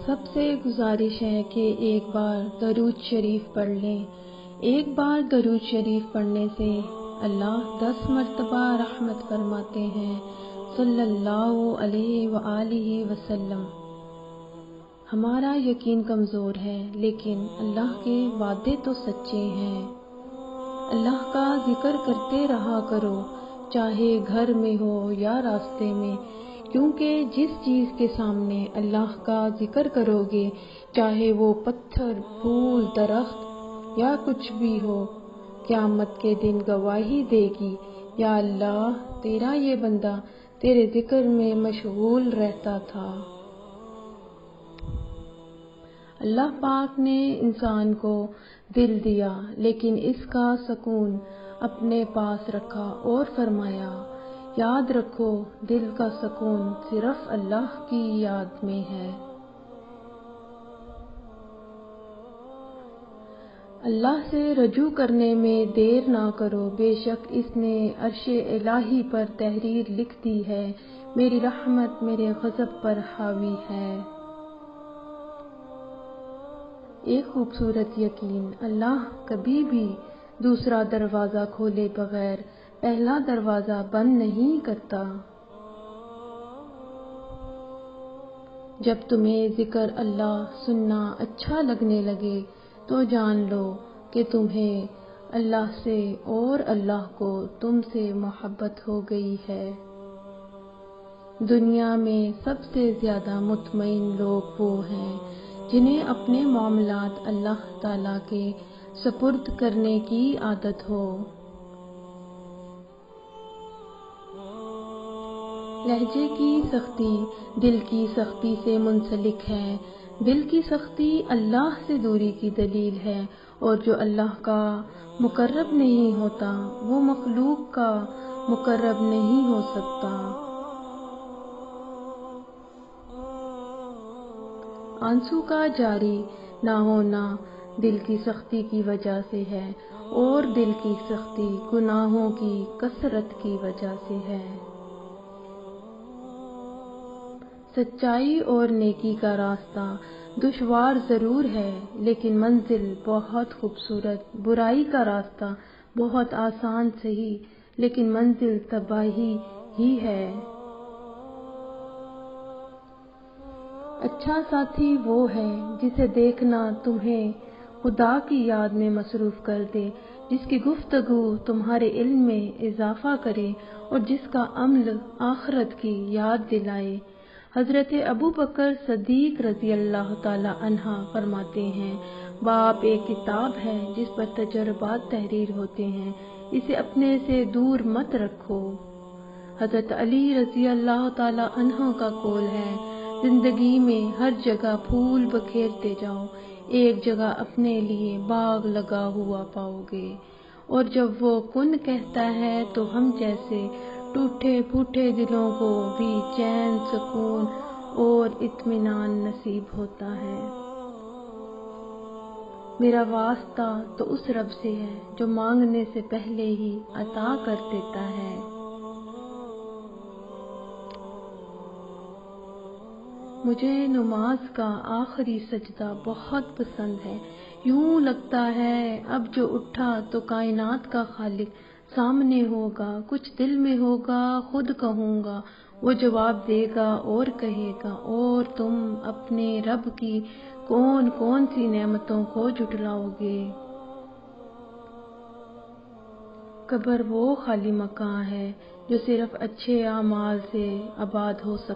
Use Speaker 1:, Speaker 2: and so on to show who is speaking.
Speaker 1: سب سے گزارش ہے کہ ایک بار درود شریف پڑھ لیں۔ ایک بار درود شریف پڑھنے سے اللہ 10 مرتبہ رحمت فرماتے ہیں صلی اللہ علیہ وآلہ وسلم۔ ہمارا یقین کمزور ہے لیکن اللہ کے وعدے تو سچے ہیں۔ اللہ کا ذکر کرتے رہا کرو، چاہے گھر میں ہو یا راستے میں، کیونکہ جس چیز کے سامنے اللہ کا ذکر کرو گے، چاہے وہ پتھر، پھول، درخت یا کچھ بھی ہو، قیامت کے دن گواہی دے گی، یا اللہ تیرا یہ بندہ تیرے ذکر میں مشغول رہتا تھا۔ اللہ پاک نے انسان کو دل دیا لیکن اس کا سکون اپنے پاس رکھا اور فرمایا، یاد رکھو دل کا سکون صرف اللہ کی یاد میں ہے۔ اللہ سے رجوع کرنے میں دیر نہ کرو، بے شک اس نے عرش الہی پر تحریر لکھ دی ہے، میری رحمت میرے غضب پر حاوی ہے۔ ایک خوبصورت یقین، اللہ کبھی بھی دوسرا دروازہ کھولے بغیر پہلا دروازہ بند نہیں کرتا۔ جب تمہیں ذکر اللہ سننا اچھا لگنے لگے تو جان لو کہ تمہیں اللہ سے اور اللہ کو تم سے محبت ہو گئی ہے۔ دنیا میں سب سے زیادہ مطمئن لوگ وہ ہیں جنہیں اپنے معاملات اللہ تعالیٰ کے سپرد کرنے کی عادت ہو۔ لہجے کی سختی دل کی سختی سے منسلک ہے۔ دل کی سختی اللہ سے دوری کی دلیل ہے، اور جو اللہ کا مقرب نہیں ہوتا وہ مخلوق کا مقرب نہیں ہو سکتا۔ آنسو کا جاری نہ ہونا دل کی سختی کی وجہ سے ہے، اور دل کی سختی گناہوں کی کثرت کی وجہ سے ہے۔ سچائی اور نیکی کا راستہ دشوار ضرور ہے لیکن منزل بہت خوبصورت، برائی کا راستہ بہت آسان سہی لیکن منزل تباہی ہی ہے۔ اچھا ساتھی وہ ہے جسے دیکھنا تمہیں خدا کی یاد میں مصروف کر دے، جس کی گفتگو تمہارے علم میں اضافہ کرے اور جس کا عمل آخرت کی یاد دلائے۔ حضرت ابوبکر صدیق رضی اللہ تعالی عنہ فرماتے ہیں، باپ ایک کتاب ہے جس پر تجربات تحریر ہوتے ہیں، اسے اپنے سے دور مت رکھو۔ حضرت علی رضی اللہ تعالی عنہ کا قول ہے، زندگی میں ہر جگہ پھول بکھیرتے جاؤ، ایک جگہ اپنے لیے باغ لگا ہوا پاؤ گے، اور جب وہ کن کہتا ہے تو ہم جیسے ٹوٹے پھوٹے دلوں کو بھی چین، سکون اور اطمینان نصیب ہوتا ہے۔ میرا واسطہ تو اس رب سے ہے جو مانگنے سے پہلے ہی عطا کر دیتا ہے۔ مجھے نماز کا آخری سجدہ بہت پسند ہے، یوں لگتا ہے اب جو اٹھا تو کائنات کا خالق سامنے ہوگا، کچھ دل میں ہوگا خود کہوں گا، وہ جواب دے گا اور کہے گا، اور تم اپنے رب کی کون کون سی نعمتوں کو جھٹلاؤ گے۔ قبر وہ خالی مکان ہے جو صرف اچھے اعمال سے آباد ہو سکتا ہے۔